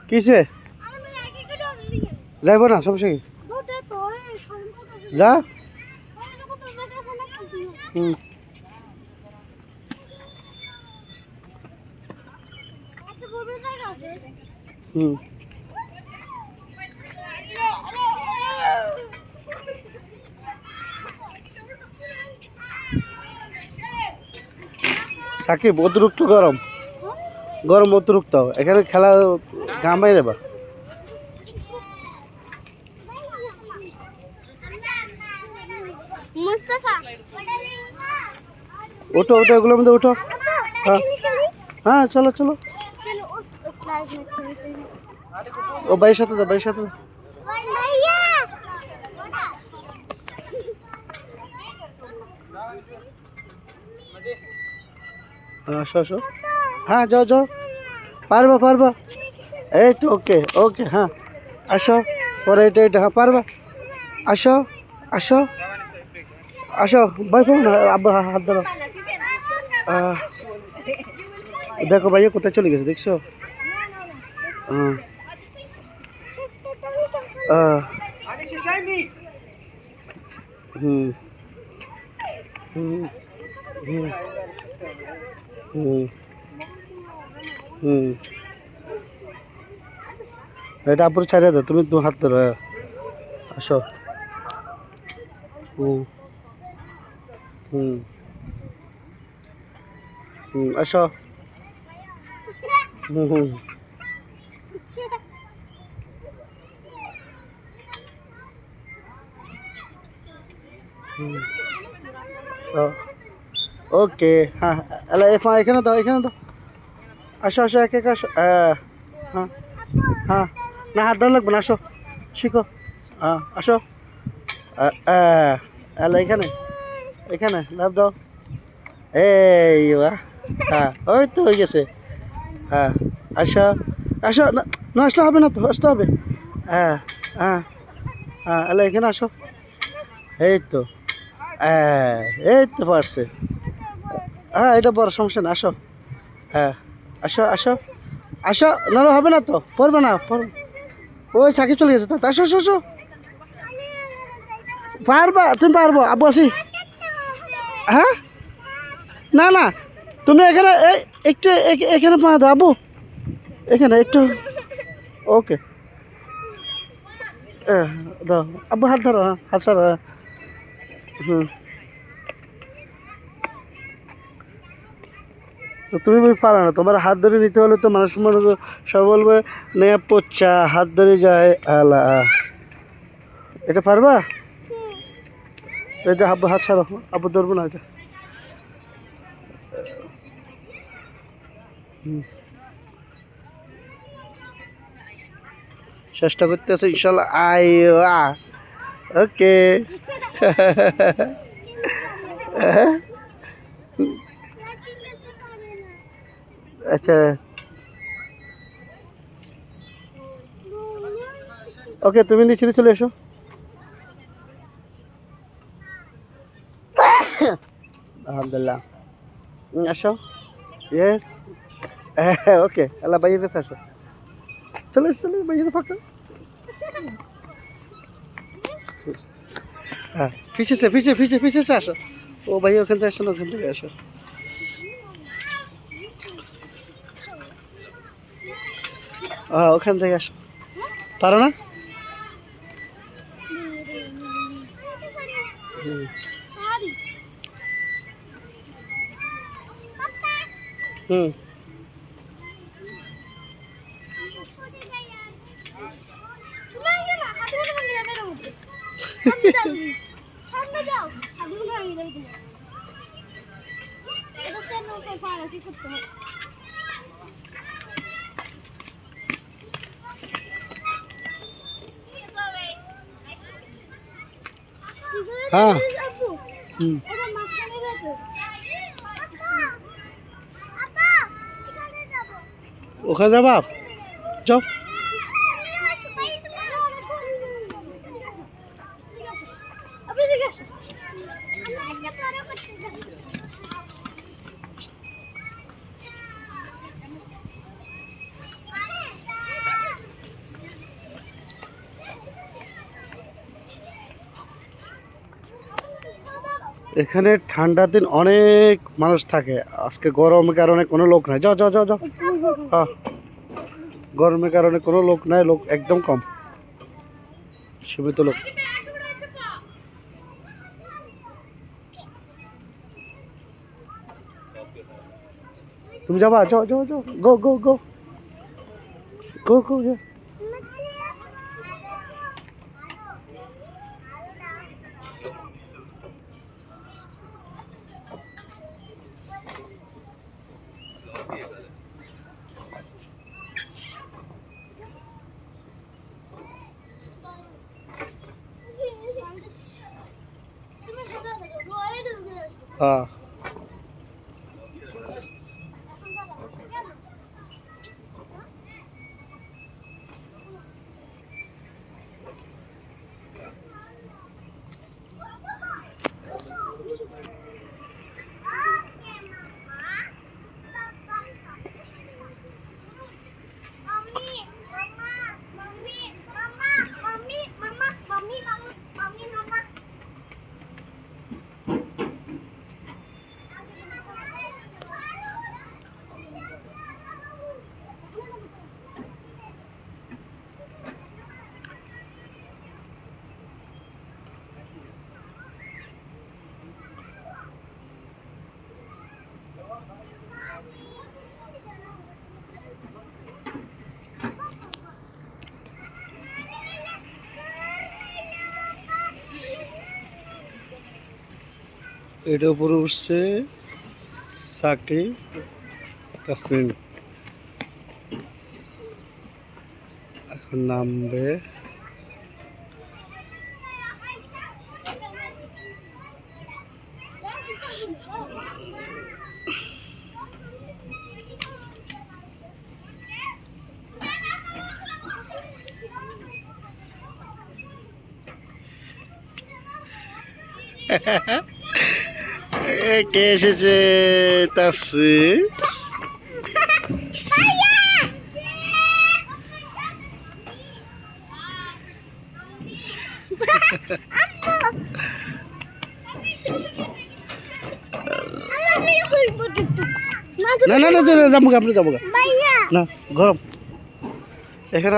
কিসে যাইব না সমস্যা কি যা হুম হুম সাকিব অতিরিক্ত গরম গরম অতিরিক্ত এখানে খেলা ঘামাই দেবা মুস্তাফা उठो उठो एगुलोर मध्य उठो हाँ हाँ चलो चलो चलो उस स्लाइड में खेलते हैं ओ भाई साथ दो भाई साथ दो भैया हाँ शो शो हाँ जाओ जाओ पारबा पारबा ए तो ओके ओके हाँ आशो और एट हाँ पारबा आशो आशो आशो भाई फोन अब हाथ धरो देखो भाई कोথায় চলে গেছে দেখছো হুম হুম হুম হুম হুম এটা আপুর ছাড়া দাও তুমি হাত ধরো আসো হুম হুম হুম আসো হুম হুম ओके हाँ अला एखाने दाओ आसो आसो एक एक आसो हाँ हाँ ना हाथ धरा লাগবে না আসো শিখো हाँ আসো अला এখানে লাভ দাও এই বাহ হ্যাঁ ওই তো হয়ে গেছে হ্যাঁ আসো আসো না আসলে হবে না তো আসতে হবে হ্যাঁ হ্যাঁ হ্যাঁ আলা এখানে আসো এই তো এই তো পারছে হ্যাঁ এটা বড় সমস্যা না আসো হ্যাঁ আসো আসো আসো না হবে না তো পড়বে না ওই সাকিব চলে গেছে তো আসো আসো আসো পারবা তুমি পারবো আব্বু আসি হ্যাঁ না না তুমি এখানে একটু এখানে পা দাও আব্বু এখানে একটু ওকে দাও আব্বু হাত ধরো হ্যাঁ হাত ছাড়ো হুম তো তুমি পারো না তোমার হাত ধরে নিতে হলে তো মানুষ সব বলবে নেয়া পচ্চা হাত ধরে যায় আলা এটা পারবা এটা আব্বু হাত ছাড়ো আব্বু ধরবো না এটা চেষ্টা করতেছে ইনশাল্লাহ আইয়া ওকে আচ্ছা ওকে তুমি নিচে চলে এসো আলহামদুলিল্লাহ আসো ইয়েস ওকে আল্লাহ ভাইয়ের কাছে আসো চলে চলে ভাইয়ের ফাঁকা হ্যাঁ পিছিয়ে আসো ও ভাই ওখান থেকে আসো না ওখান থেকে আসো হ্যাঁ ওখান থেকে আসো পারো না হুম हाँ ওখানে যাবা যাও এখানে ঠান্ডার দিন অনেক মানুষ থাকে, আজকে গরমের কারণে কোনো লোক নাই। যাও যাও যাও যাও। গরমের কারণে কোনো লোক নাই, লোক একদম কম, সীমিত লোক। তুমি যাবা? যাও যাও যাও, গো গো গো গো গো। হ্যাঁ, এটা উপরে উঠছে সাকিব তাসরিন, এখন নামবে। কে এসেছে? তাসরিন। না না না, যাবো, আপনি যাবো না, গরম এখানে।